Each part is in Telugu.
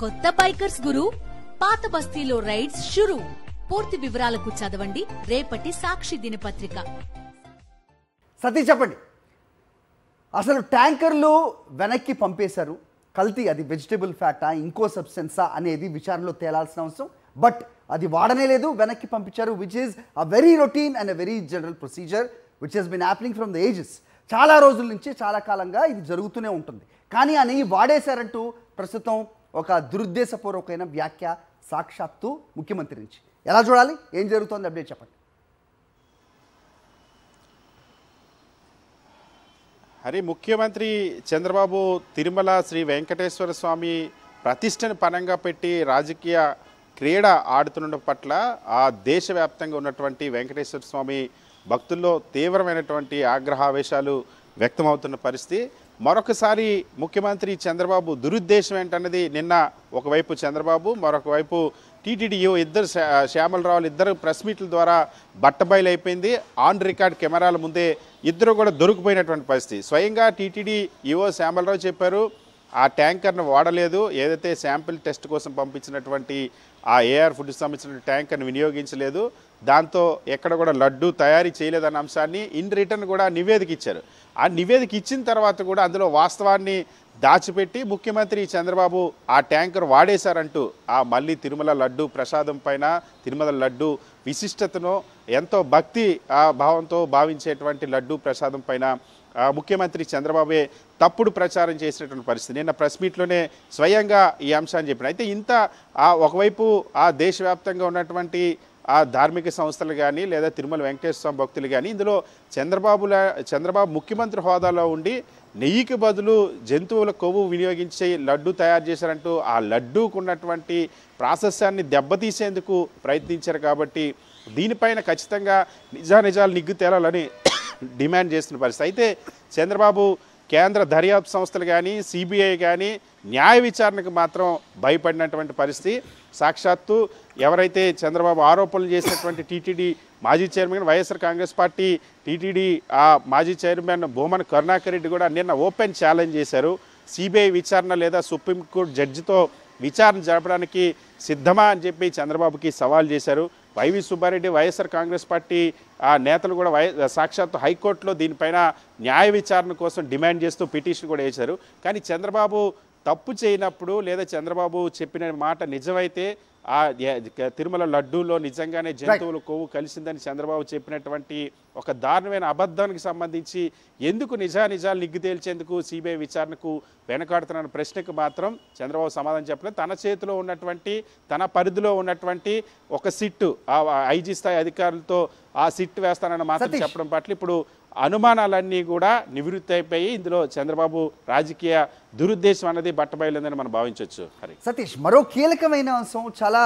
కొత్త బైకర్స్ గురు పాత బస్తీలో రైడ్స్ షురు. పూర్తి వివరాలకు చదవండి రేపటి సాక్షి దినపత్రిక. సతీ చెప్పండి, అసలు ట్యాంకర్లు వెనక్కి పంపేశారు, కల్తీ అది వెజిటబుల్ ఫ్యాటా ఇంకో సబ్స్టెన్సా అనేది విచారణలో తేలాల్సిన అవసరం. బట్ అది వాడనే లేదు, వెనక్కి పంపించారు, which is a very routine and a very general procedure which has been happening from the ages. చాలా రోజుల నుంచి చాలా కాలంగా ఇది జరుగుతూనే ఉంటుంది. కానీ ఆ నెయ్యి వాడేశారంటూ ప్రస్తుతం ఒక దురుద్దేశపూర్వకమైన వ్యాఖ్య సాక్షాత్తు ముఖ్యమంత్రి నుంచి. ఎలా చూడాలి, ఏం జరుగుతోంది, అప్డేట్ చెప్పండి. హరి, ముఖ్యమంత్రి చంద్రబాబు తిరుమల శ్రీ వెంకటేశ్వర స్వామి ప్రతిష్టను పనంగా పెట్టి రాజకీయ క్రీడ ఆడుతున్న పట్ల ఆ దేశవ్యాప్తంగా ఉన్నటువంటి వెంకటేశ్వర స్వామి భక్తుల్లో తీవ్రమైనటువంటి ఆగ్రహావేశాలు వ్యక్తమవుతున్న పరిస్థితి. మరొకసారి ముఖ్యమంత్రి చంద్రబాబు దురుద్దేశం ఏంటన్నది నిన్న ఒకవైపు చంద్రబాబు, మరొక వైపు టీటీడీయూ ఇద్దరు శ్యామలరావులు ఇద్దరు ప్రెస్ మీట్ల ద్వారా బట్టబయలైపోయింది. ఆన్ రికార్డ్ కెమెరాల ముందే ఇద్దరు కూడా దొరికిపోయినటువంటి పరిస్థితి. స్వయంగా టీటీడీ ఈవో శ్యామలరావు చెప్పారు, ఆ ట్యాంకర్ను వాడలేదు, ఏదైతే శాంపిల్ టెస్ట్ కోసం పంపించినటువంటి ఆ ఏఆర్ ఫుడ్కి సంబంధించిన ట్యాంకర్ను వినియోగించలేదు, దాంతో ఎక్కడ కూడా లడ్డు తయారీ చేయలేదన్న అంశాన్ని ఇన్ రిటర్న్ కూడా నివేదిక ఇచ్చారు. ఆ నివేదిక ఇచ్చిన తర్వాత కూడా అందులో వాస్తవాన్ని దాచిపెట్టి ముఖ్యమంత్రి చంద్రబాబు ఆ ట్యాంకర్ వాడేశారంటూ ఆ మళ్ళీ తిరుమల లడ్డు ప్రసాదం పైన, తిరుమల లడ్డు విశిష్టతను ఎంతో భక్తి ఆ భావంతో భావించేటువంటి లడ్డు ప్రసాదం పైన ముఖ్యమంత్రి చంద్రబాబే తప్పుడు ప్రచారం చేసినటువంటి పరిస్థితి. నిన్న ప్రెస్ మీట్లోనే స్వయంగా ఈ అంశాన్ని చెప్పిన. అయితే ఇంత ఒకవైపు ఆ దేశవ్యాప్తంగా ఉన్నటువంటి ఆ ధార్మిక సంస్థలు కానీ లేదా తిరుమల వెంకటేశ్వర స్వామి భక్తులు కానీ ఇందులో చంద్రబాబు ముఖ్యమంత్రి హోదాలో ఉండి నెయ్యికి బదులు జంతువుల కొవ్వు వినియోగించి లడ్డు తయారు చేశారంటూ ఆ లడ్డూకు ఉన్నటువంటి ప్రాశస్యాన్ని దెబ్బతీసేందుకు ప్రయత్నించారు. కాబట్టి దీనిపైన ఖచ్చితంగా నిజాలు నిగ్గు తేలాలని డిమాండ్ చేస్తున్న పరిస్థితి. అయితే చంద్రబాబు కేంద్ర దర్యాప్తు సంస్థలు కానీ సిబిఐ కానీ న్యాయ విచారణకు మాత్రం భయపడినటువంటి పరిస్థితి. సాక్షాత్తు ఎవరైతే చంద్రబాబు ఆరోపణలు చేసినటువంటి టీటీడీ మాజీ chairman, YSR Congress party TTD ఆ మాజీ చైర్మన్ భూమన కరుణాకర్ రెడ్డి కూడా నిన్న ఓపెన్ ఛాలెంజ్ చేశారు. సిబిఐ విచారణ లేదా సుప్రీంకోర్టు జడ్జితో విచారణ జరపడానికి సిద్ధమా అని చెప్పి చంద్రబాబుకి సవాల్ చేశారు. వైవి సుబ్బారెడ్డి వైఎస్ఆర్ కాంగ్రెస్ పార్టీ ఆ నేతలు కూడా సాక్షాత్తు హైకోర్టులో దీనిపైన న్యాయ విచారణ కోసం డిమాండ్ చేస్తూ పిటిషన్ కూడా వేశారు. కానీ చంద్రబాబు తప్పు చేయనప్పుడు లేదా చంద్రబాబు చెప్పిన మాట నిజమైతే ఆ తిరుమల లడ్డూలో నిజంగానే జంతువుల కొవ్వు కలిసిందని చంద్రబాబు చెప్పినటువంటి ఒక దారుణమైన అబద్ధానికి సంబంధించి ఎందుకు నిజాలు నిగ్గు తేల్చేందుకు సిబిఐ విచారణకు వెనకాడుతున్న ప్రశ్నకు మాత్రం చంద్రబాబు సమాధానం చెప్పలేదు. తన చేతిలో ఉన్నటువంటి తన పరిధిలో ఉన్నటువంటి ఒక సిట్టు ఆ ఐజీ స్థాయి అధికారులతో ఆ సిట్ వేస్తానని మాత్రం చెప్పడం పట్ల ఇప్పుడు అనుమానాలన్నీ కూడా నివృత్తి అయిపోయి ఇందులో చంద్రబాబు రాజకీయ దురుద్దేశం అన్నది బట్టబయలుందని మనం భావించవచ్చు. హరి, సతీష్, మరో కీలకమైన అంశం చాలా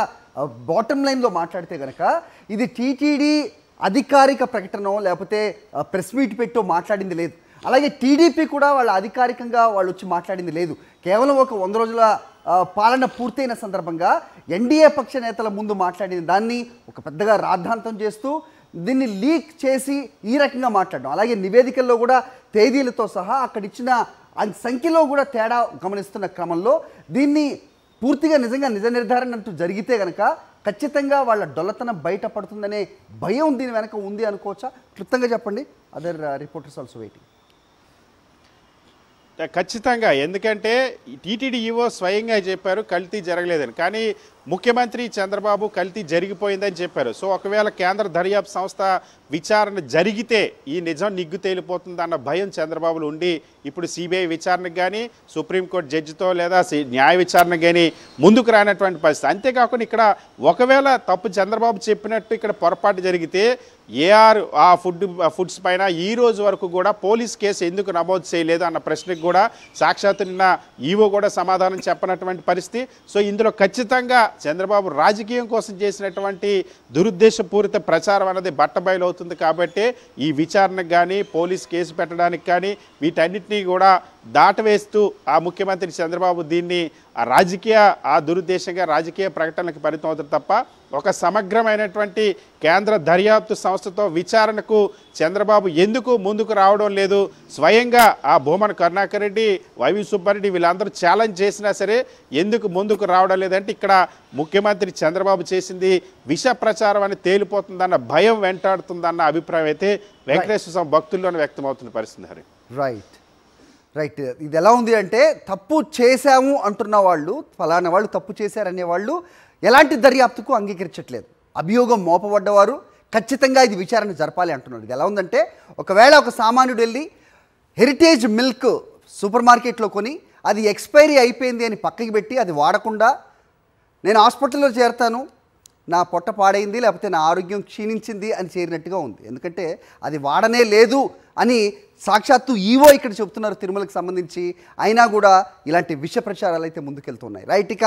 బాటమ్ లైన్లో మాట్లాడితే కనుక ఇది టీటీడీ అధికారిక ప్రకటన లేకపోతే ప్రెస్ మీట్ పెట్టో మాట్లాడింది లేదు. అలాగే టీడీపీ కూడా వాళ్ళ అధికారికంగా వాళ్ళు వచ్చి మాట్లాడింది లేదు. కేవలం ఒక 100 రోజుల పాలన పూర్తయిన సందర్భంగా ఎన్డీఏ పక్ష నేతల ముందు మాట్లాడిన దాన్ని ఒక పెద్దగా రాద్ధాంతం చేస్తూ దీన్ని లీక్ చేసి ఈ రకంగా మాట్లాడడం, అలాగే నివేదికల్లో కూడా తేదీలతో సహా అక్కడ ఇచ్చిన సంఖ్యలో కూడా తేడా గమనిస్తున్న క్రమంలో దీన్ని పూర్తిగా నిజంగా నిజ నిర్ధారణ అంటూ జరిగితే కనుక ఖచ్చితంగా వాళ్ళ డొల్లతనం బయటపడుతుందనే భయం దీని వెనక ఉంది అనుకోవచ్చా? క్లుప్తంగా చెప్పండి. Other reporters also waiting. ఖచ్చితంగా, ఎందుకంటే టీటీడీ ఈవో స్వయంగా చెప్పారు కల్తీ జరగలేదని. కానీ ముఖ్యమంత్రి చంద్రబాబు కల్తీ జరిగిపోయిందని చెప్పారు. సో ఒకవేళ కేంద్ర దర్యాప్తు సంస్థ విచారణ జరిగితే ఈ నిజం నిగ్గు తేలిపోతుందన్న భయం చంద్రబాబులు ఉండి ఇప్పుడు సిబిఐ విచారణకు కానీ సుప్రీంకోర్టు జడ్జితో లేదా న్యాయ విచారణకు కానీ ముందుకు రానటువంటి పరిస్థితి. అంతేకాకుండా ఇక్కడ ఒకవేళ తప్పు చంద్రబాబు చెప్పినట్టు ఇక్కడ పొరపాటు జరిగితే ఏఆర్ ఆ ఫుడ్స్ పైన ఈ రోజు వరకు కూడా పోలీస్ కేసు ఎందుకు నమోదు చేయలేదు అన్న ప్రశ్నకు కూడా సాక్షాత్తు నిన్న ఈవో కూడా సమాధానం చెప్పనటువంటి పరిస్థితి. సో ఇందులో ఖచ్చితంగా చంద్రబాబు రాజకీయం కోసం చేసినటువంటి దురుద్దేశపూరిత ప్రచారం అనేది బట్టబయలు అవుతుంది. కాబట్టి ఈ విచారణకు కానీ పోలీస్ కేసు పెట్టడానికి కానీ వీటన్నిటినీ కూడా దాటవేస్తూ ఆ ముఖ్యమంత్రి చంద్రబాబు దీన్ని రాజకీయ దురుద్దేశంగా రాజకీయ ప్రకటనలకు పరిమితం అవుతారు తప్ప ఒక సమగ్రమైనటువంటి కేంద్ర దర్యాప్తు సంస్థతో విచారణకు చంద్రబాబు ఎందుకు ముందుకు రావడం లేదు? స్వయంగా ఆ భూమన కరుణాకర్ రెడ్డి, వైవి సుబ్బారెడ్డి వీళ్ళందరూ ఛాలెంజ్ చేసినా సరే ఎందుకు ముందుకు రావడం లేదంటే ఇక్కడ ముఖ్యమంత్రి చంద్రబాబు చేసింది విష ప్రచారం అని తేలిపోతుందన్న భయం వెంటాడుతుందన్న అభిప్రాయం అయితే వెంకటేశ్వర స్వామి భక్తుల్లోనే వ్యక్తమవుతున్న పరిస్థితి హరి. రైట్ ఇది ఎలా ఉంది అంటే తప్పు చేశాము అంటున్న వాళ్ళు, ఫలానా వాళ్ళు తప్పు చేశారనే వాళ్ళు ఎలాంటి దర్యాప్తుకు అంగీకరించట్లేదు. అభియోగం మోపబడ్డవారు ఖచ్చితంగా ఇది విచారణ జరపాలి అంటున్నారు. ఇది ఎలా ఉందంటే ఒకవేళ ఒక సామాన్యుడు వెళ్ళి హెరిటేజ్ మిల్క్ సూపర్ మార్కెట్లో కొని అది ఎక్స్పైరీ అయిపోయింది అని పక్కకి పెట్టి అది వాడకుండా నేను హాస్పిటల్లో చేరతాను, నా పొట్ట పాడైంది లేకపోతే నా ఆరోగ్యం క్షీణించింది అని చేరినట్టుగా ఉంది. ఎందుకంటే అది వాడనే లేదు అని సాక్షాత్తు ఈవో ఇక్కడ చెప్తున్నారు తిరుమలకు సంబంధించి. అయినా కూడా ఇలాంటి విష ప్రచారాలు అయితే ముందుకెళ్తున్నాయి. రైట్, ఇక